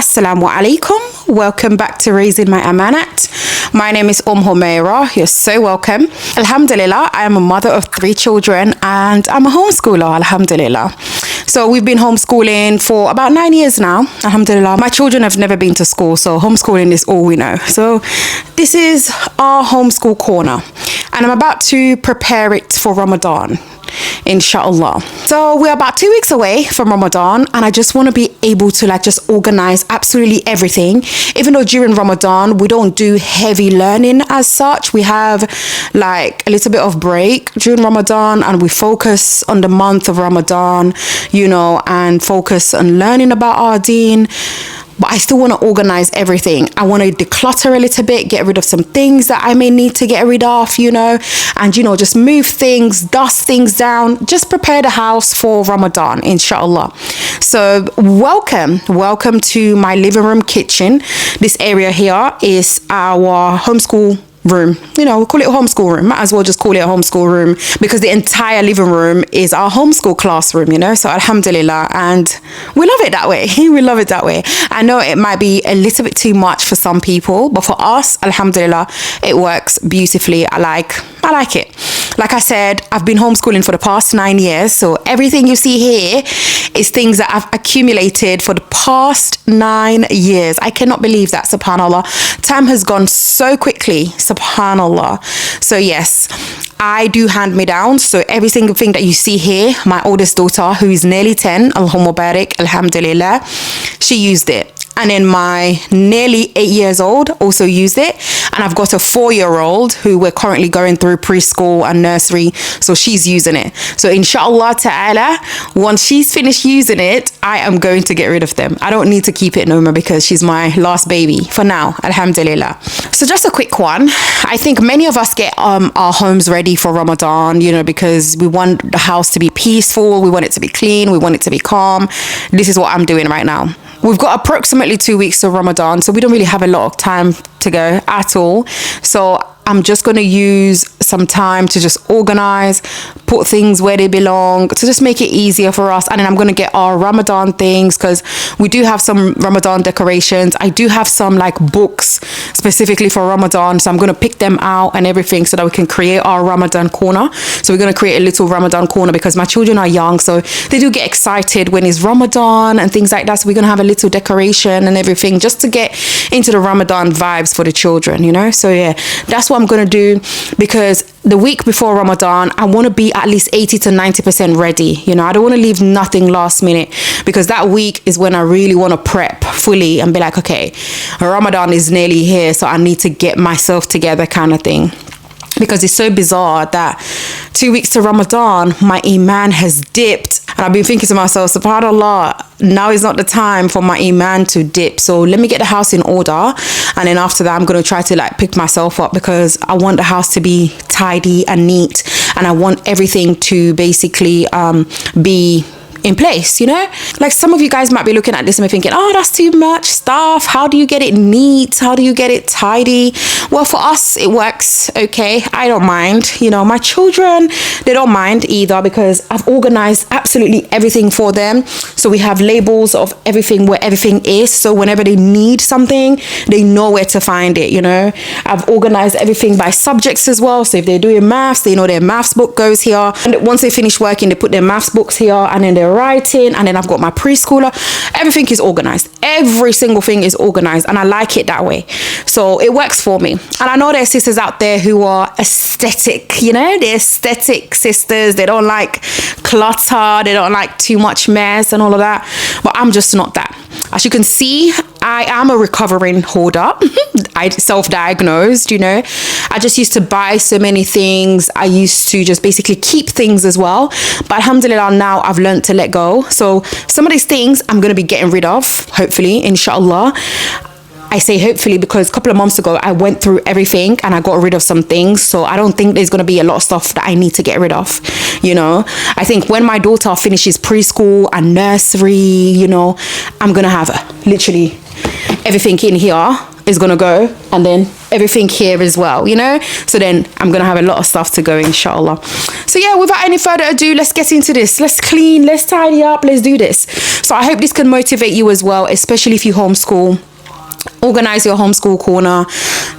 Assalamu alaikum. Welcome back to Raising My Amanat. My name is Humaira. You're so welcome. Alhamdulillah, I am a mother of 3 children and I'm a homeschooler, alhamdulillah. So we've been homeschooling for about 9 years now, alhamdulillah. My children have never been to school, so homeschooling is all we know. So this is our homeschool corner and I'm about to prepare it for Ramadan, inshallah. So we're about 2 weeks away from Ramadan and I just want to be able to just organize absolutely everything. Even though during Ramadan we don't do heavy learning as such, we have a little bit of break during Ramadan and we focus on the month of Ramadan, and focus on learning about our deen. But I still want to organize everything. I want to declutter a little bit, get rid of some things that I may need to get rid of, and, just move things, dust things down, just prepare the house for Ramadan, inshallah. So welcome to my living room kitchen. This area here is our homeschool room. We call it a homeschool room. Might as well just call it a homeschool room because the entire living room is our homeschool classroom, so alhamdulillah, and we love it that way. We love it that way. I know it might be a little bit too much for some people, but for us, alhamdulillah, it works beautifully. I like it. Like I said, I've been homeschooling for the past 9 years, so everything you see here is things that I've accumulated for the past 9 years. I cannot believe that, subhanallah. Time has gone so quickly, subhanallah. So yes, I do hand-me-downs. So every single thing that you see here, my oldest daughter, who is nearly 10, Allahumma barik, alhamdulillah, she used it. And then my nearly 8 years old also used it. And I've got a 4-year-old who we're currently going through preschool and nursery. So she's using it. So inshallah ta'ala, once she's finished using it, I am going to get rid of them. I don't need to keep it no more because she's my last baby for now, alhamdulillah. So just a quick one. I think many of us get our homes ready for Ramadan, because we want the house to be peaceful. We want it to be clean. We want it to be calm. This is what I'm doing right now. We've got approximately 2 weeks to Ramadan, so we don't really have a lot of time to go at all. So I'm just going to use some time to just organize, put things where they belong, to just make it easier for us. And then I'm going to get our Ramadan things because we do have some Ramadan decorations. I do have some books specifically for Ramadan. So I'm going to pick them out and everything so that we can create our Ramadan corner. So we're going to create a little Ramadan corner because my children are young. So they do get excited when it's Ramadan and things like that. So we're going to have a little decoration and everything just to get into the Ramadan vibes for the children, So yeah, that's what I'm going to do because the week before Ramadan, I want to be at least 80 to 90% ready. I don't want to leave nothing last minute because that week is when I really want to prep fully and be like, okay, Ramadan is nearly here, so I need to get myself together kind of thing. Because it's so bizarre that 2 weeks to Ramadan, my iman has dipped. And I've been thinking to myself, subhanallah, now is not the time for my iman to dip. So let me get the house in order. And then after that, I'm going to try to pick myself up because I want the house to be tidy and neat. And I want everything to basically be in place, some of you guys might be looking at this and be thinking, oh, that's too much stuff. How do you get it neat? How do you get it tidy? Well, for us, it works okay. I don't mind. My children, they don't mind either because I've organized absolutely everything for them. So we have labels of everything where everything is. So whenever they need something, they know where to find it, I've organized everything by subjects as well. So if they're doing maths, they know their maths book goes here. And once they finish working, they put their maths books here and then they're writing, and then I've got my preschooler. Everything is organized. Every single thing is organized, and I like it that way. So it works for me. And I know there are sisters out there who are aesthetic, they're aesthetic sisters. They don't like clutter. They don't like too much mess and all of that. But I'm just not that. As you can see, I am a recovering hoarder. I self-diagnosed, I just used to buy so many things. I used to just basically keep things as well. But alhamdulillah, now I've learned to let go. So some of these things I'm going to be getting rid of, hopefully, inshallah. I say hopefully because a couple of months ago, I went through everything and I got rid of some things. So I don't think there's going to be a lot of stuff that I need to get rid of, I think when my daughter finishes preschool and nursery, I'm going to have literally everything in here is gonna go, and then everything here as well, you know. So then I'm gonna have a lot of stuff to go, inshallah. So yeah, without any further ado, let's get into this. Let's clean, let's tidy up, let's do this. So I hope this can motivate you as well, especially if you homeschool. Organize your homeschool corner,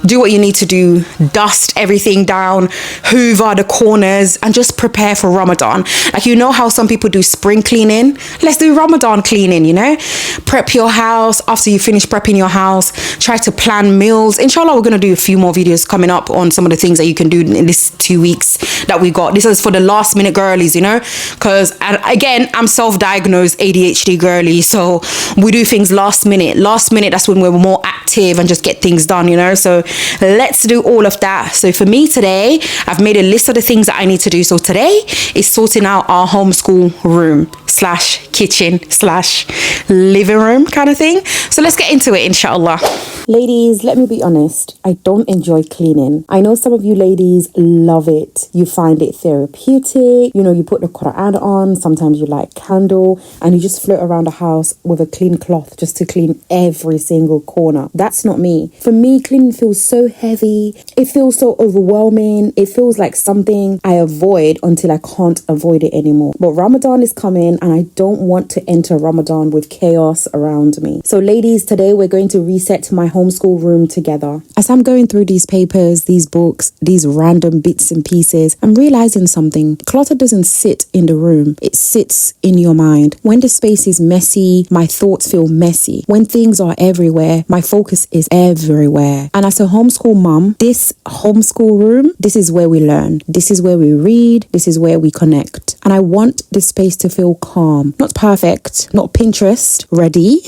do what you need to do, dust everything down, hoover the corners, and just prepare for Ramadan. Like, you know how some people do spring cleaning? Let's do Ramadan cleaning, you know. Prep your house. After you finish prepping your house, try to plan meals. Inshallah, we're going to do a few more videos coming up on some of the things that you can do in this 2 weeks that we got. This is for the last minute girlies, you know, because again, I'm self-diagnosed ADHD girly, so we do things last minute. That's when we're more active and just get things done, you know. So let's do all of that. So for me today, I've made a list of the things that I need to do. So today is sorting out our homeschool room / kitchen / living room kind of thing. So let's get into it, inshallah. Ladies, let me be honest, I don't enjoy cleaning. I know some of you ladies love it. You find it therapeutic. You know, you put the Quran on, sometimes you light candle, and you just float around the house with a clean cloth just to clean every single corner. That's not me. For me, cleaning feels so heavy. It feels so overwhelming. It feels like something I avoid until I can't avoid it anymore. But Ramadan is coming, and I don't want to enter Ramadan with chaos around me. So ladies, today we're going to reset my homeschool room together. As I'm going through these papers, these books, these random bits and pieces, I'm realizing something. Clutter doesn't sit in the room. It sits in your mind. When the space is messy, my thoughts feel messy. When things are everywhere, my focus is everywhere. And as a homeschool mom, this homeschool room, this is where we learn. This is where we read. This is where we connect. And I want this space to feel calm. Not perfect, not Pinterest ready,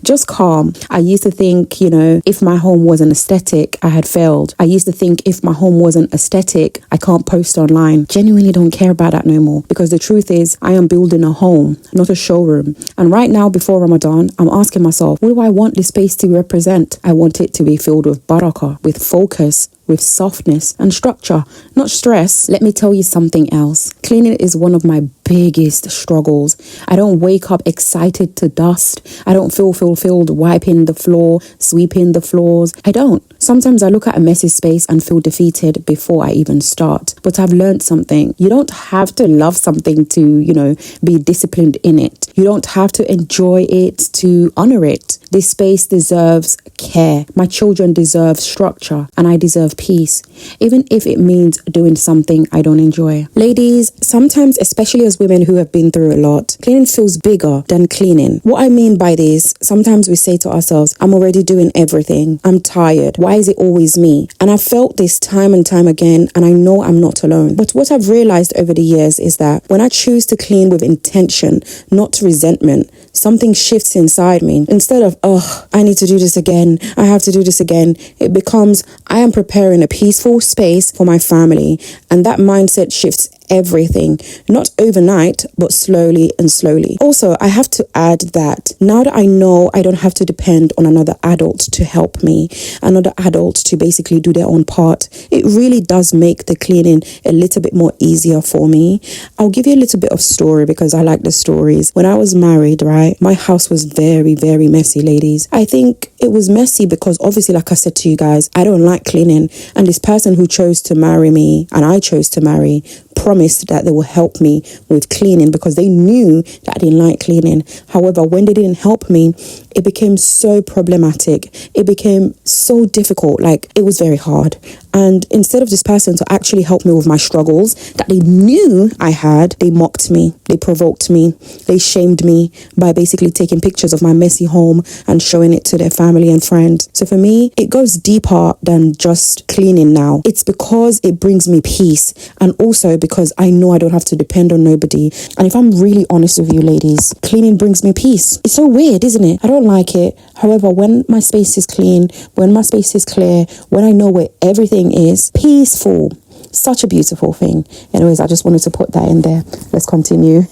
just calm. I used to think, you know, if my home wasn't aesthetic, I had failed. I used to think if my home wasn't aesthetic, I can't post online. Genuinely don't care about that no more, because the truth is I am building a home, not a showroom. And right now, before Ramadan, I'm asking myself, what do I want this space to represent? I want it to be filled with barakah, with focus, with softness and structure, not stress. Let me tell you something else. Cleaning is one of my biggest struggles. I don't wake up excited to dust. I don't feel fulfilled wiping the floor, sweeping the floors. I don't. Sometimes I look at a messy space and feel defeated before I even start. But I've learned something. You don't have to love something to, you know, be disciplined in it. You don't have to enjoy it to honor it. This space deserves care. My children deserve structure, and I deserve peace, even if it means doing something I don't enjoy. Ladies, sometimes, especially as women who have been through a lot, cleaning feels bigger than cleaning. What I mean by this, sometimes we say to ourselves, I'm already doing everything. I'm tired. Why is it always me? And I've felt this time and time again, and I know I'm not alone. But what I've realized over the years is that when I choose to clean with intention, not resentment, something shifts inside me. Instead of, oh, I need to do this again, I have to do this again, it becomes, I am preparing a peaceful space for my family. And that mindset shifts everything, not overnight, but slowly and slowly. Also, I have to add that now that I know I don't have to depend on another adult to help me, another adult to basically do their own part, it really does make the cleaning a little bit more easier for me. I'll give you a little bit of story because I like the stories. When I was married, right, my house was very, very messy, ladies. I think it was messy because obviously, like I said to you guys, I don't like cleaning. And this person who chose to marry me, and I chose to marry, promised that they will help me with cleaning because they knew that I didn't like cleaning. However, when they didn't help me, it became so problematic. It became so difficult. Like, it was very hard. And instead of this person to actually help me with my struggles that they knew I had, they mocked me, they provoked me, they shamed me by basically taking pictures of my messy home and showing it to their family and friends. So for me, it goes deeper than just cleaning now. It's because it brings me peace, and also because I know I don't have to depend on nobody. And if I'm really honest with you ladies, cleaning brings me peace. It's so weird, isn't it? I don't like it. However, when my space is clean, when my space is clear, when I know where everything is peaceful, such a beautiful thing. Anyways, I just wanted to put that in there. Let's continue.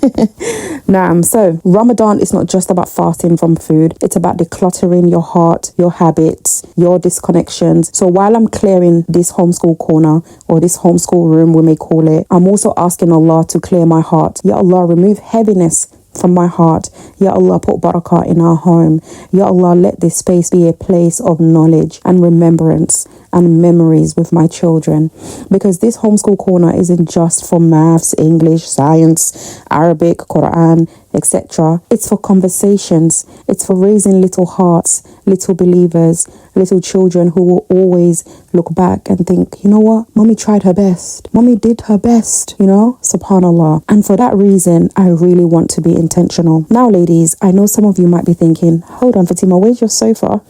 So Ramadan is not just about fasting from food. It's about decluttering your heart, your habits, your disconnections. So while I'm clearing this homeschool corner, or this homeschool room we may call it, I'm also asking Allah to clear my heart. Ya Allah, remove heaviness from my heart, Ya Allah, put barakah in our home. Ya Allah, let this space be a place of knowledge and remembrance and memories with my children, because this homeschool corner isn't just for maths, English, science, Arabic, Quran, etc. It's for conversations. It's for raising little hearts, little believers, little children who will always look back and think, you know what, mommy tried her best. Mommy did her best, subhanallah. And for that reason, I really want to be intentional. Now, ladies, I know some of you might be thinking, hold on, Fatima, where's your sofa?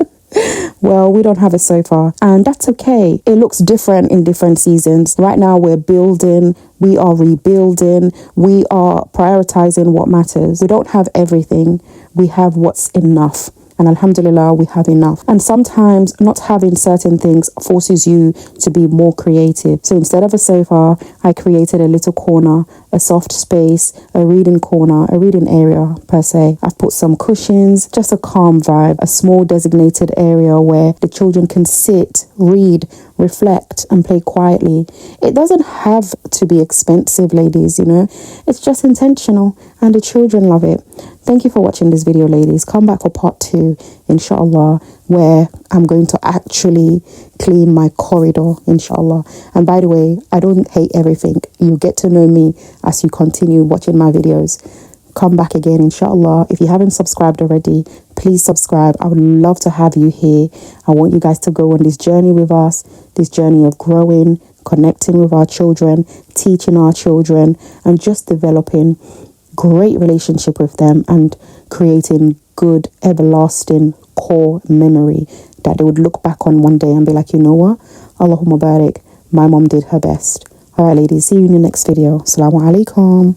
Well, we don't have a sofa, and that's okay. It looks different in different seasons. Right now, we're building, we are rebuilding, we are prioritizing what matters. We don't have everything, we have what's enough. And alhamdulillah, we have enough. And sometimes not having certain things forces you to be more creative. So instead of a sofa, I created a little corner, a soft space, a reading corner, a reading area per se. I've put some cushions, just a calm vibe, a small designated area where the children can sit, read, reflect and play quietly. It doesn't have to be expensive, ladies, It's just intentional and the children love it. Thank you for watching this video, ladies. Come back for part 2, inshallah, where I'm going to actually clean my corridor, inshallah. And by the way, I don't hate everything. You get to know me as you continue watching my videos. Come back again, inshallah. If you haven't subscribed already, please subscribe. I would love to have you here. I want you guys to go on this journey with us, this journey of growing, connecting with our children, teaching our children, and just developing great relationship with them and creating good, everlasting core memory that they would look back on one day and be like, you know what? Allahumma barik, my mom did her best. All right, ladies, see you in the next video. Assalamu alaikum.